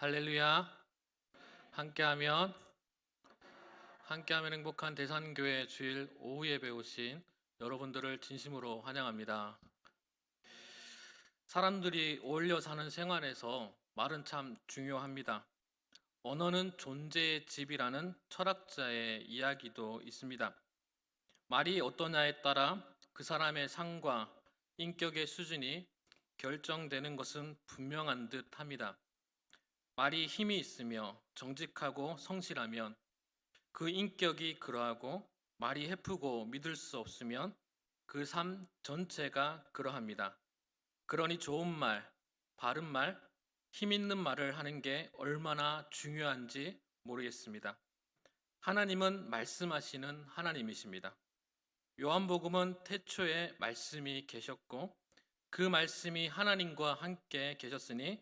할렐루야. 함께하면 행복한 대산교회 주일 오후 예배 오신 여러분들을 진심으로 환영합니다. 사람들이 어울려 사는 생활에서 말은 참 중요합니다. 언어는 존재의 집이라는 철학자의 이야기도 있습니다. 말이 어떠냐에 따라 그 사람의 상과 인격의 수준이 결정되는 것은 분명한 듯 합니다. 말이 힘이 있으며 정직하고 성실하면 그 인격이 그러하고, 말이 해프고 믿을 수 없으면 그 삶 전체가 그러합니다. 그러니 좋은 말, 바른 말, 힘 있는 말을 하는 게 얼마나 중요한지 모르겠습니다. 하나님은 말씀하시는 하나님이십니다. 요한복음은 태초에 말씀이 계셨고 그 말씀이 하나님과 함께 계셨으니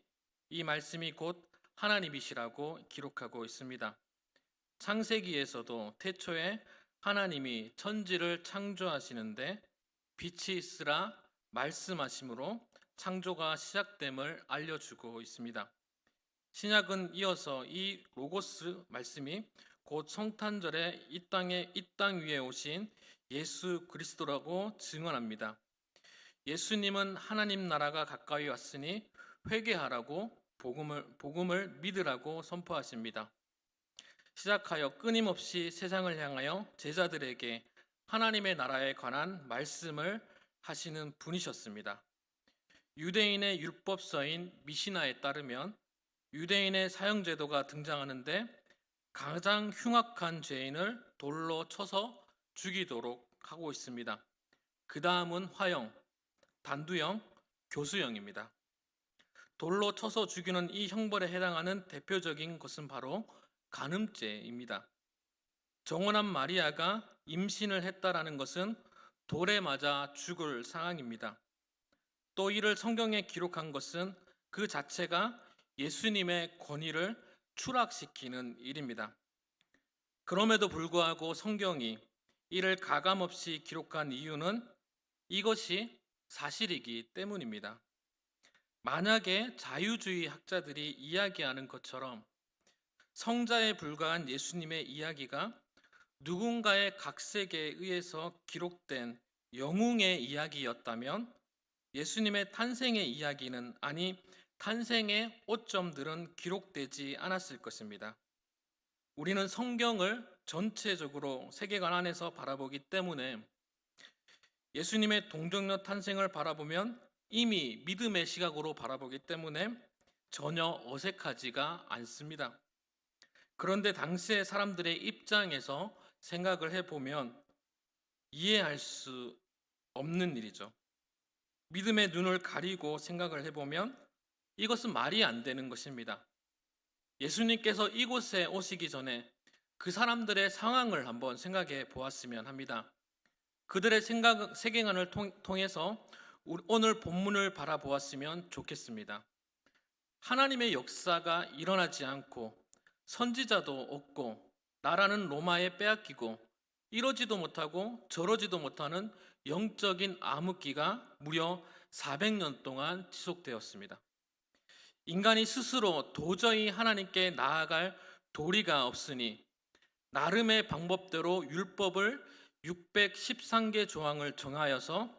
이 말씀이 곧 하나님이시라고 기록하고 있습니다. 창세기에서도 태초에 하나님이 천지를 창조하시는데 빛이 있으라 말씀하심으로 창조가 시작됨을 알려주고 있습니다. 신약은 이어서 이 로고스 말씀이 곧 성탄절에 이 땅 위에 오신 예수 그리스도라고 증언합니다. 예수님은 하나님 나라가 가까이 왔으니 회개하라고 복음을 믿으라고 선포하십니다. 시작하여 끊임없이 세상을 향하여 제자들에게 하나님의 나라에 관한 말씀을 하시는 분이셨습니다. 유대인의 율법서인 미시나에 따르면 유대인의 사형제도가 등장하는데 가장 흉악한 죄인을 돌로 쳐서 죽이도록 하고 있습니다. 그 다음은 화형, 단두형, 교수형입니다. 돌로 쳐서 죽이는 이 형벌에 해당하는 대표적인 것은 바로 간음죄입니다. 정혼한 마리아가 임신을 했다라는 것은 돌에 맞아 죽을 상황입니다. 또 이를 성경에 기록한 것은 그 자체가 예수님의 권위를 추락시키는 일입니다. 그럼에도 불구하고 성경이 이를 가감없이 기록한 이유는 이것이 사실이기 때문입니다. 만약에 자유주의 학자들이 이야기하는 것처럼 성자에 불과한 예수님의 이야기가 누군가의 각색에 의해서 기록된 영웅의 이야기였다면 예수님의 탄생의 이야기는, 아니 탄생의 오점들은 기록되지 않았을 것입니다. 우리는 성경을 전체적으로 세계관 안에서 바라보기 때문에 예수님의 동정녀 탄생을 바라보면 이미 믿음의 시각으로 바라보기 때문에 전혀 어색하지가 않습니다. 그런데 당시의 사람들의 입장에서 생각을 해보면 이해할 수 없는 일이죠. 믿음의 눈을 가리고 생각을 해보면 이것은 말이 안 되는 것입니다. 예수님께서 이곳에 오시기 전에 그 사람들의 상황을 한번 생각해 보았으면 합니다. 그들의 세계관을 통해서 오늘 본문을 바라보았으면 좋겠습니다. 하나님의 역사가 일어나지 않고 선지자도 없고 나라는 로마에 빼앗기고 이러지도 못하고 저러지도 못하는 영적인 암흑기가 무려 400년 동안 지속되었습니다. 인간이 스스로 도저히 하나님께 나아갈 도리가 없으니 나름의 방법대로 율법을 613개 조항을 정하여서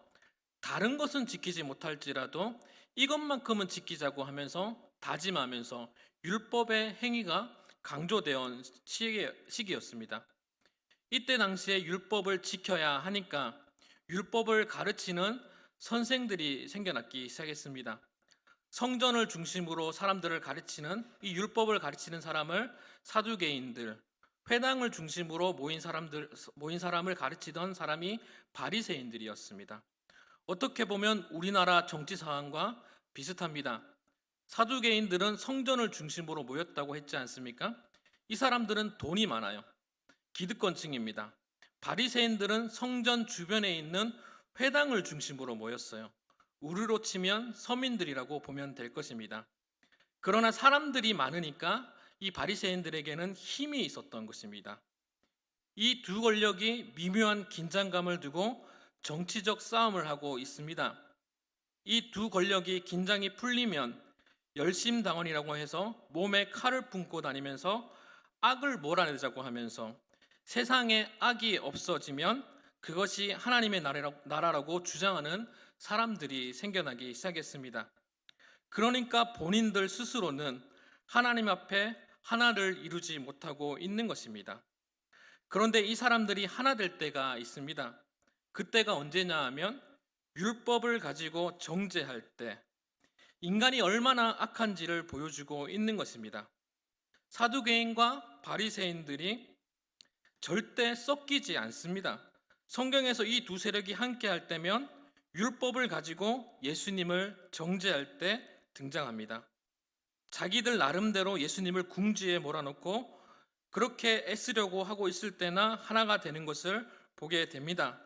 다른 것은 지키지 못할지라도 이것만큼은 지키자고 하면서 다짐하면서 율법의 행위가 강조되어 시기였습니다. 이때 당시에 율법을 지켜야 하니까 율법을 가르치는 선생들이 생겨나기 시작했습니다. 성전을 중심으로 사람들을 가르치는, 이 율법을 가르치는 사람을 사두개인들, 회당을 중심으로 모인 사람을 가르치던 사람이 바리새인들이었습니다. 어떻게 보면 우리나라 정치 상황과 비슷합니다. 사두개인들은 성전을 중심으로 모였다고 했지 않습니까? 이 사람들은 돈이 많아요. 기득권층입니다. 바리새인들은 성전 주변에 있는 회당을 중심으로 모였어요. 우리로 치면 서민들이라고 보면 될 것입니다. 그러나 사람들이 많으니까 이 바리새인들에게는 힘이 있었던 것입니다. 이 두 권력이 미묘한 긴장감을 두고 정치적 싸움을 하고 있습니다. 이 두 권력이 긴장이 풀리면 열심당원이라고 해서 몸에 칼을 품고 다니면서 악을 몰아내자고 하면서 세상에 악이 없어지면 그것이 하나님의 나라라고 주장하는 사람들이 생겨나기 시작했습니다. 그러니까 본인들 스스로는 하나님 앞에 하나를 이루지 못하고 있는 것입니다. 그런데 이 사람들이 하나 될 때가 있습니다. 그때가 언제냐 하면 율법을 가지고 정죄할 때, 인간이 얼마나 악한지를 보여주고 있는 것입니다. 사두개인과 바리새인들이 절대 섞이지 않습니다. 성경에서 이 두 세력이 함께 할 때면 율법을 가지고 예수님을 정죄할 때 등장합니다. 자기들 나름대로 예수님을 궁지에 몰아넣고 그렇게 애쓰려고 하고 있을 때나 하나가 되는 것을 보게 됩니다.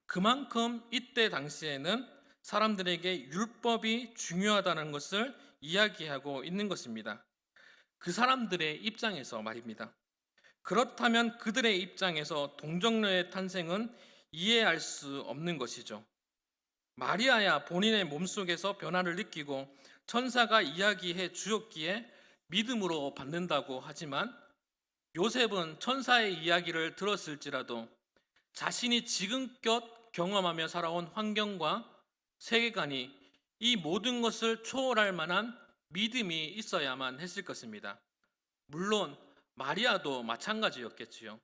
그만큼 이때 당시에는 사람들에게 율법이 중요하다는 것을 이야기하고 있는 것입니다. 그 사람들의 입장에서 말입니다. 그렇다면 그들의 입장에서 동정녀의 탄생은 이해할 수 없는 것이죠. 마리아야 본인의 몸속에서 변화를 느끼고 천사가 이야기해 주었기에 믿음으로 받는다고 하지만, 요셉은 천사의 이야기를 들었을지라도 자신이 지금껏 경험하며 살아온 환경과 세계관이 이 모든 것을 초월할 만한 믿음이 있어야만 했을 것입니다. 물론 마리아도 마찬가지였겠지요.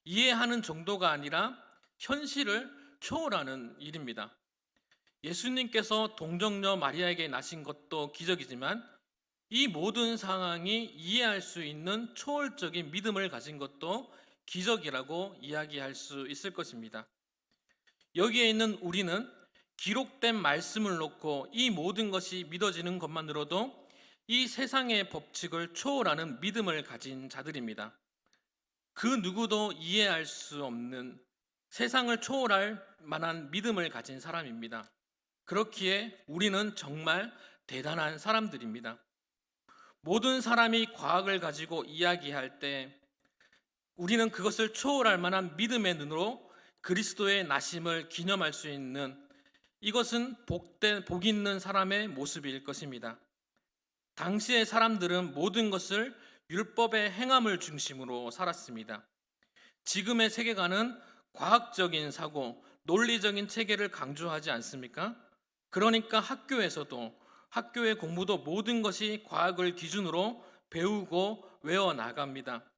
이해하는 정도가 아니라 현실을 초월하는 일입니다. 예수님께서 동정녀 마리아에게 나신 것도 기적이지만 이 모든 상황이 이해할 수 있는 초월적인 믿음을 가진 것도 기적이라고 이야기할 수 있을 것입니다. 여기에 있는 우리는 기록된 말씀을 놓고 이 모든 것이 믿어지는 것만으로도 이 세상의 법칙을 초월하는 믿음을 가진 자들입니다. 그 누구도 이해할 수 없는 세상을 초월할 만한 믿음을 가진 사람입니다. 그렇기에 우리는 정말 대단한 사람들입니다. 모든 사람이 과학을 가지고 이야기할 때 우리는 그것을 초월할 만한 믿음의 눈으로 그리스도의 나심을 기념할 수 있는, 이것은 복 있는 사람의 모습일 것입니다. 당시의 사람들은 모든 것을 율법의 행함을 중심으로 살았습니다. 지금의 세계관은 과학적인 사고, 논리적인 체계를 강조하지 않습니까? 그러니까 학교의 공부도 모든 것이 과학을 기준으로 배우고 외워 나갑니다.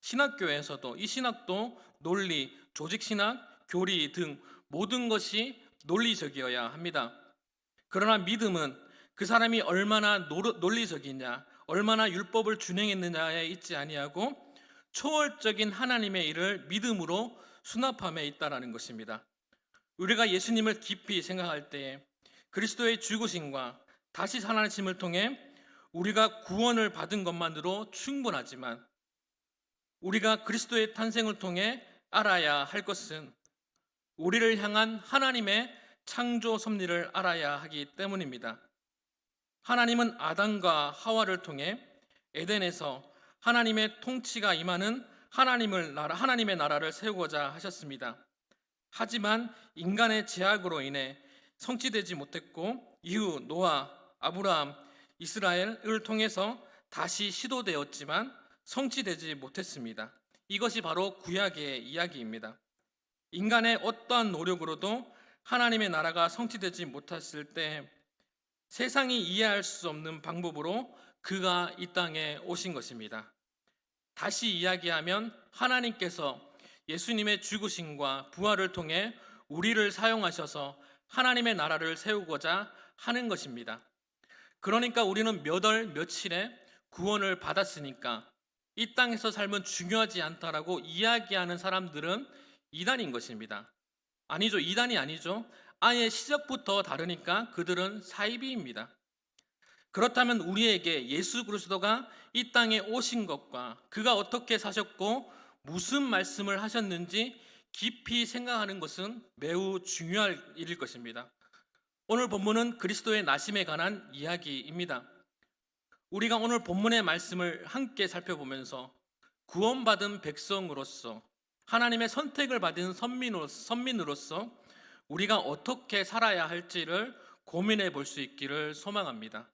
신학교에서도 이 신학도 논리, 조직신학, 교리 등 모든 것이 논리적이어야 합니다. 그러나 믿음은 그 사람이 얼마나 논리적이냐, 얼마나 율법을 준행했느냐에 있지 아니하고 초월적인 하나님의 일을 믿음으로 수납함에 있다라는 것입니다. 우리가 예수님을 깊이 생각할 때에 그리스도의 죽으심과 다시 살아나심을 통해 우리가 구원을 받은 것만으로 충분하지만, 우리가 그리스도의 탄생을 통해 알아야 할 것은 우리를 향한 하나님의 창조 섭리를 알아야 하기 때문입니다. 하나님은 아담과 하와를 통해 에덴에서 하나님의 통치가 임하는 하나님의 나라를 세우고자 하셨습니다. 하지만 인간의 제약으로 인해 성취되지 못했고, 이후 노아, 아브라함, 이스라엘을 통해서 다시 시도되었지만 성취되지 못했습니다. 이것이 바로 구약의 이야기입니다. 인간의 어떠한 노력으로도 하나님의 나라가 성취되지 못했을 때 세상이 이해할 수 없는 방법으로 그가 이 땅에 오신 것입니다. 다시 이야기하면 하나님께서 예수님의 죽으심과 부활을 통해 우리를 사용하셔서 하나님의 나라를 세우고자 하는 것입니다. 그러니까 우리는 몇 월 며칠에 구원을 받았으니까 이 땅에서 삶은 중요하지 않다라고 이야기하는 사람들은 이단인 것입니다. 아니죠. 이단이 아니죠. 아예 시작부터 다르니까 그들은 사이비입니다. 그렇다면 우리에게 예수 그리스도가 이 땅에 오신 것과 그가 어떻게 사셨고 무슨 말씀을 하셨는지 깊이 생각하는 것은 매우 중요할 일일 것입니다. 오늘 본문은 그리스도의 나심에 관한 이야기입니다. 우리가 오늘 본문의 말씀을 함께 살펴보면서 구원받은 백성으로서, 하나님의 선택을 받은 선민으로서 우리가 어떻게 살아야 할지를 고민해 볼 수 있기를 소망합니다.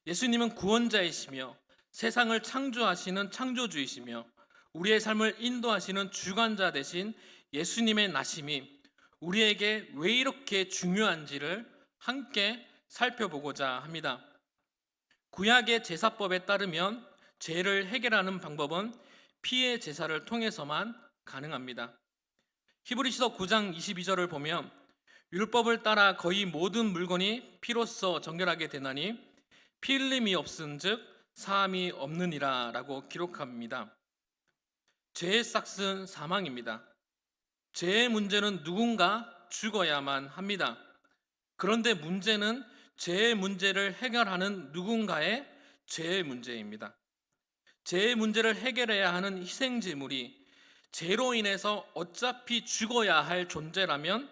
예수님은 구원자이시며 세상을 창조하시는 창조주이시며 우리의 삶을 인도하시는 주관자 되신 예수님의 나심이 우리에게 왜 이렇게 중요한지를 함께 살펴보고자 합니다. 구약의 제사법에 따르면 죄를 해결하는 방법은 피의 제사를 통해서만 가능합니다. 히브리서 9장 22절을 보면 율법을 따라 거의 모든 물건이 피로써 정결하게 되나니 피 흘림이 없은즉 사함이 없느니라 라고 기록합니다. 죄의 싹은 사망입니다. 죄의 문제는 누군가 죽어야만 합니다. 그런데 문제는 죄의 문제를 해결하는 누군가의 죄의 문제입니다. 죄의 문제를 해결해야 하는 희생제물이 죄로 인해서 어차피 죽어야 할 존재라면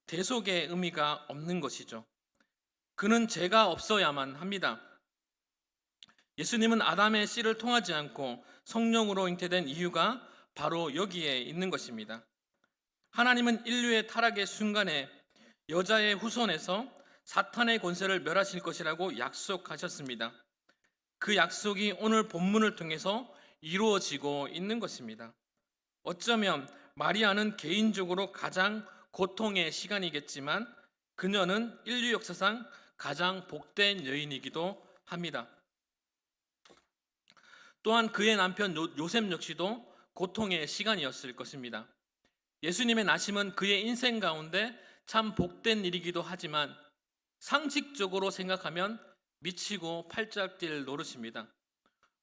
대속의 의미가 없는 것이죠. 그는 죄가 없어야만 합니다. 예수님은 아담의 씨를 통하지 않고 성령으로 잉태된 이유가 바로 여기에 있는 것입니다. 하나님은 인류의 타락의 순간에 여자의 후손에서 사탄의 권세를 멸하실 것이라고 약속하셨습니다. 그 약속이 오늘 본문을 통해서 이루어지고 있는 것입니다. 어쩌면 마리아는 개인적으로 가장 고통의 시간이겠지만 그녀는 인류 역사상 가장 복된 여인이기도 합니다. 또한 그의 남편 요셉 역시도 고통의 시간이었을 것입니다. 예수님의 나심은 그의 인생 가운데 참 복된 일이기도 하지만 상식적으로 생각하면 미치고 팔짝 뛸 노릇입니다.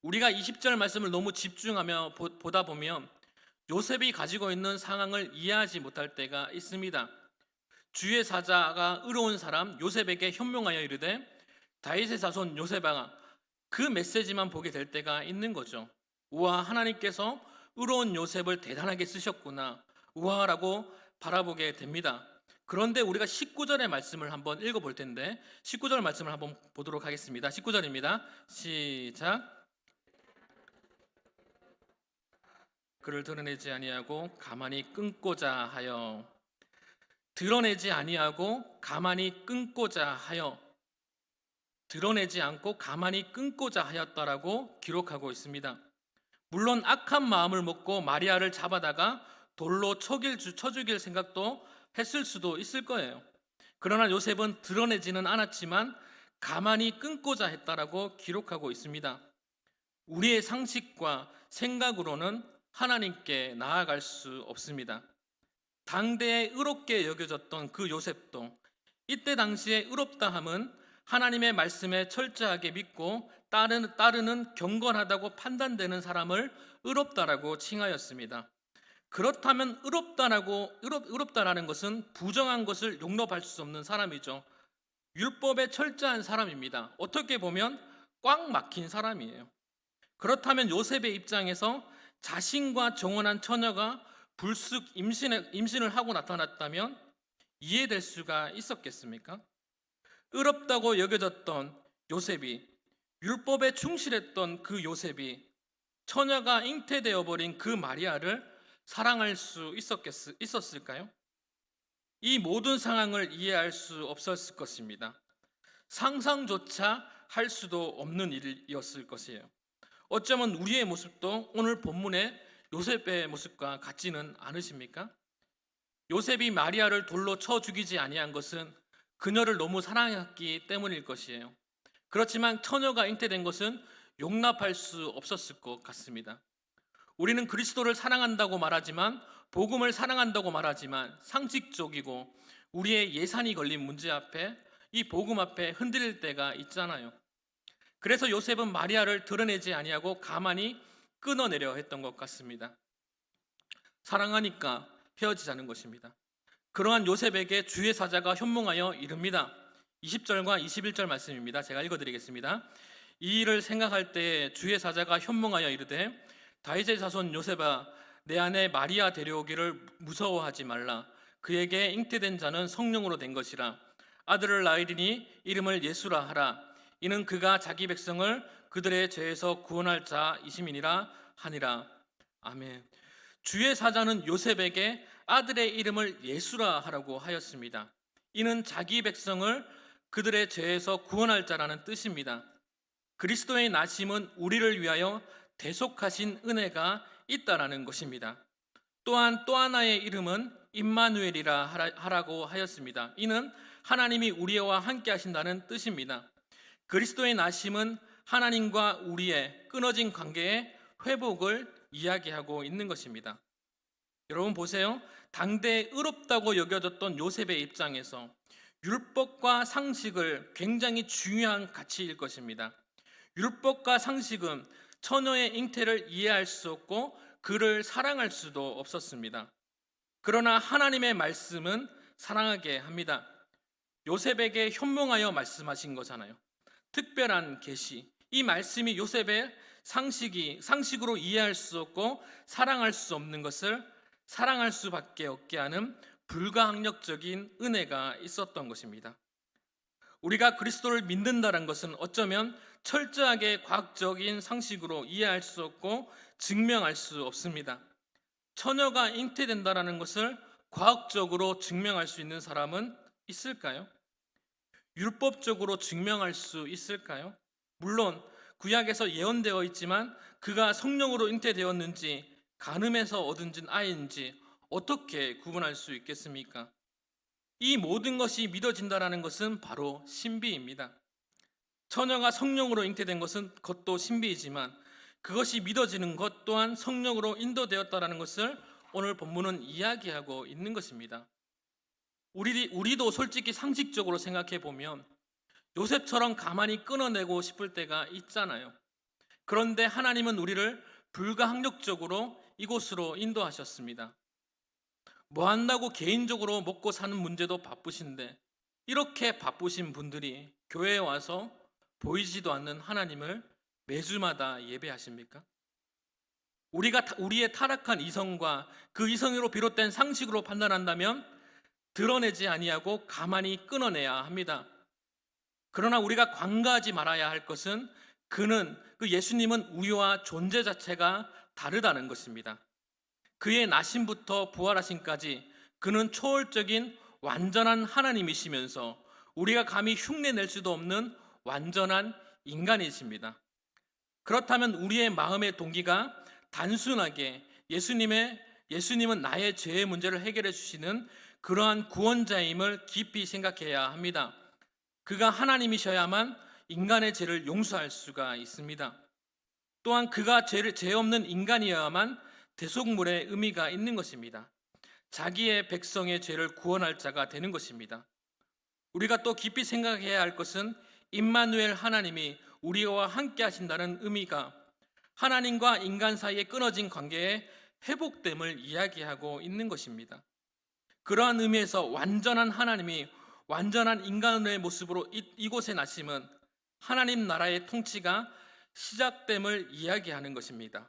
우리가 20절 말씀을 너무 집중하며 보다 보면 요셉이 가지고 있는 상황을 이해하지 못할 때가 있습니다. 주의 사자가 의로운 사람 요셉에게 현명하여 이르되 다윗의 자손 요셉아, 그 메시지만 보게 될 때가 있는 거죠. 우와, 하나님께서 의로운 요셉을 대단하게 쓰셨구나, 우와라고 바라보게 됩니다. 그런데 우리가 19절의 말씀을 한번 읽어볼 텐데 19절 말씀을 한번 보도록 하겠습니다. 19절입니다. 시작. 그를 드러내지 아니하고 가만히 끊고자 하여, 드러내지 아니하고 가만히 끊고자 하여, 드러내지 않고 가만히 끊고자 하였다라고 기록하고 있습니다. 물론 악한 마음을 먹고 마리아를 잡아다가 돌로 쳐 죽일 생각도 했을 수도 있을 거예요. 그러나 요셉은 드러내지는 않았지만 가만히 끊고자 했다라고 기록하고 있습니다. 우리의 상식과 생각으로는 하나님께 나아갈 수 없습니다. 당대에 의롭게 여겨졌던 그 요셉도 이때 당시에 의롭다함은 하나님의 말씀에 철저하게 믿고 따르는 경건하다고 판단되는 사람을 의롭다라고 칭하였습니다. 그렇다면 의롭다라는 것은 부정한 것을 용납할 수 없는 사람이죠. 율법에 철저한 사람입니다. 어떻게 보면 꽉 막힌 사람이에요. 그렇다면 요셉의 입장에서 자신과 정혼한 처녀가 불쑥 임신을 하고 나타났다면 이해될 수가 있었겠습니까? 의롭다고 여겨졌던 요셉이, 율법에 충실했던 그 요셉이 처녀가 잉태되어 버린 그 마리아를 사랑할 수 있었을까요? 이 모든 상황을 이해할 수 없었을 것입니다. 상상조차 할 수도 없는 일이었을 것이에요. 어쩌면 우리의 모습도 오늘 본문의 요셉의 모습과 같지는 않으십니까? 요셉이 마리아를 돌로 쳐 죽이지 아니한 것은 그녀를 너무 사랑했기 때문일 것이에요. 그렇지만 처녀가 잉태된 것은 용납할 수 없었을 것 같습니다. 우리는 그리스도를 사랑한다고 말하지만, 복음을 사랑한다고 말하지만 상식적이고 우리의 예산이 걸린 문제 앞에, 이 복음 앞에 흔들릴 때가 있잖아요. 그래서 요셉은 마리아를 드러내지 아니하고 가만히 끊어내려 했던 것 같습니다. 사랑하니까 헤어지자는 것입니다. 그러한 요셉에게 주의 사자가 현몽하여 이릅니다. 20절과 21절 말씀입니다. 제가 읽어드리겠습니다. 이 일을 생각할 때 주의 사자가 현몽하여 이르되 다윗의 자손 요셉아, 내 아내 마리아 데려오기를 무서워하지 말라. 그에게 잉태된 자는 성령으로 된 것이라. 아들을 낳으리니 이름을 예수라 하라. 이는 그가 자기 백성을 그들의 죄에서 구원할 자이심이니라 하니라. 아멘. 주의 사자는 요셉에게 아들의 이름을 예수라 하라고 하였습니다. 이는 자기 백성을 그들의 죄에서 구원할 자라는 뜻입니다. 그리스도의 나심은 우리를 위하여 대속하신 은혜가 있다라는 것입니다. 또한 또 하나의 이름은 임마누엘이라 하라고 하였습니다. 이는 하나님이 우리와 함께 하신다는 뜻입니다. 그리스도의 나심은 하나님과 우리의 끊어진 관계의 회복을 이야기하고 있는 것입니다. 여러분 보세요. 당대에 의롭다고 여겨졌던 요셉의 입장에서 율법과 상식을 굉장히 중요한 가치일 것입니다. 율법과 상식은 처녀의 잉태를 이해할 수 없고 그를 사랑할 수도 없었습니다. 그러나 하나님의 말씀은 사랑하게 합니다. 요셉에게 현몽하여 말씀하신 거잖아요. 특별한 계시. 이 말씀이 요셉의 상식으로 이해할 수 없고 사랑할 수 없는 것을 사랑할 수밖에 없게 하는 불가항력적인 은혜가 있었던 것입니다. 우리가 그리스도를 믿는다는 것은 어쩌면 철저하게 과학적인 상식으로 이해할 수 없고 증명할 수 없습니다. 처녀가 잉태된다는 것을 과학적으로 증명할 수 있는 사람은 있을까요? 율법적으로 증명할 수 있을까요? 물론 구약에서 예언되어 있지만 그가 성령으로 잉태되었는지 간음에서 얻은 아이인지 어떻게 구분할 수 있겠습니까? 이 모든 것이 믿어진다는 것은 바로 신비입니다. 처녀가 성령으로 잉태된 것은 그것도 신비이지만 그것이 믿어지는 것 또한 성령으로 인도되었다는 것을 오늘 본문은 이야기하고 있는 것입니다. 우리도 솔직히 상식적으로 생각해 보면 요셉처럼 가만히 끊어내고 싶을 때가 있잖아요. 그런데 하나님은 우리를 불가항력적으로 이곳으로 인도하셨습니다. 뭐 한다고 개인적으로 먹고 사는 문제도 바쁘신데 이렇게 바쁘신 분들이 교회에 와서 보이지도 않는 하나님을 매주마다 예배하십니까? 우리의 타락한 이성과 그 이성으로 비롯된 상식으로 판단한다면 드러내지 아니하고 가만히 끊어내야 합니다. 그러나 우리가 관가하지 말아야 할 것은 그 예수님은 우리와 존재 자체가 다르다는 것입니다. 그의 나심부터 부활하심까지 그는 초월적인 완전한 하나님이시면서 우리가 감히 흉내낼 수도 없는 완전한 인간이십니다. 그렇다면 우리의 마음의 동기가 단순하게 예수님은 나의 죄의 문제를 해결해 주시는 그러한 구원자임을 깊이 생각해야 합니다. 그가 하나님이셔야만 인간의 죄를 용서할 수가 있습니다. 또한 그가 죄 없는 인간이어야만 대속물의 의미가 있는 것입니다. 자기의 백성의 죄를 구원할 자가 되는 것입니다. 우리가 또 깊이 생각해야 할 것은 임마누엘 하나님이 우리와 함께 하신다는 의미가 하나님과 인간 사이에 끊어진 관계의 회복됨을 이야기하고 있는 것입니다. 그러한 의미에서 완전한 하나님이 완전한 인간의 모습으로 이곳에 나심은 하나님 나라의 통치가 시작됨을 이야기하는 것입니다.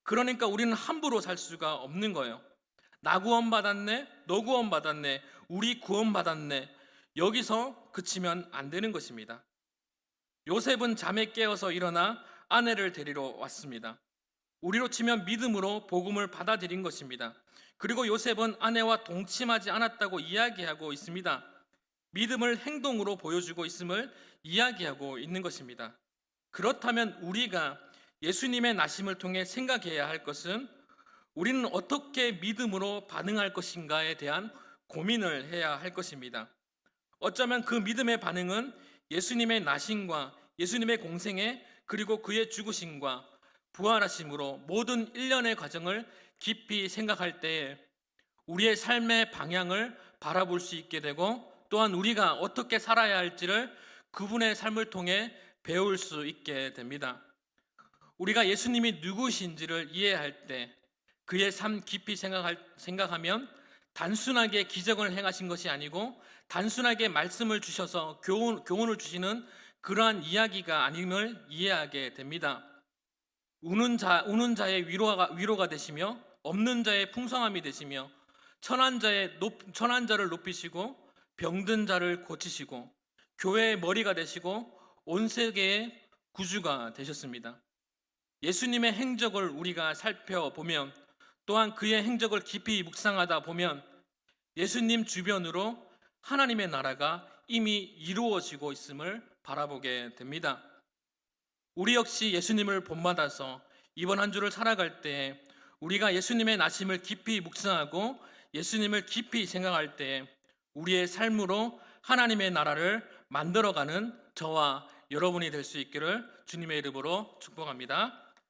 그러니까 우리는 함부로 살 수가 없는 거예요. 나 구원받았네, 너 구원받았네, 우리 구원받았네, 여기서 그치면 안 되는 것입니다. 요셉은 잠에 깨어서 일어나 아내를 데리러 왔습니다. 우리로 치면 믿음으로 복음을 받아들인 것입니다. 그리고 요셉은 아내와 동침하지 않았다고 이야기하고 있습니다. 믿음을 행동으로 보여주고 있음을 이야기하고 있는 것입니다. 그렇다면 우리가 예수님의 나심을 통해 생각해야 할 것은 우리는 어떻게 믿음으로 반응할 것인가에 대한 고민을 해야 할 것입니다. 어쩌면 그 믿음의 반응은 예수님의 나심과 예수님의 공생애 그리고 그의 죽으심과 부활하심으로 모든 일련의 과정을 깊이 생각할 때에 우리의 삶의 방향을 바라볼 수 있게 되고 또한 우리가 어떻게 살아야 할지를 그분의 삶을 통해 배울 수 있게 됩니다. 우리가 예수님이 누구신지를 이해할 때 그의 삶 깊이 생각하면 단순하게 기적을 행하신 것이 아니고 단순하게 말씀을 주셔서 교훈을 주시는 그러한 이야기가 아님을 이해하게 됩니다. 우는 자의 위로가 되시며 없는 자의 풍성함이 되시며 천한 자를 높이시고 병든 자를 고치시고 교회의 머리가 되시고 온 세계의 구주가 되셨습니다. 예수님의 행적을 우리가 살펴보면 또한 그의 행적을 깊이 묵상하다 보면 예수님 주변으로 하나님의 나라가 이미 이루어지고 있음을 바라보게 됩니다. 우리 역시 예수님을 본받아서 이번 한 주를 살아갈 때 우리가 예수님의 나심을 깊이 묵상하고 예수님을 깊이 생각할 때 우리의 삶으로 하나님의 나라를 만들어가는 저와 여러분이 될 수 있기를 주님의 이름으로 축복합니다.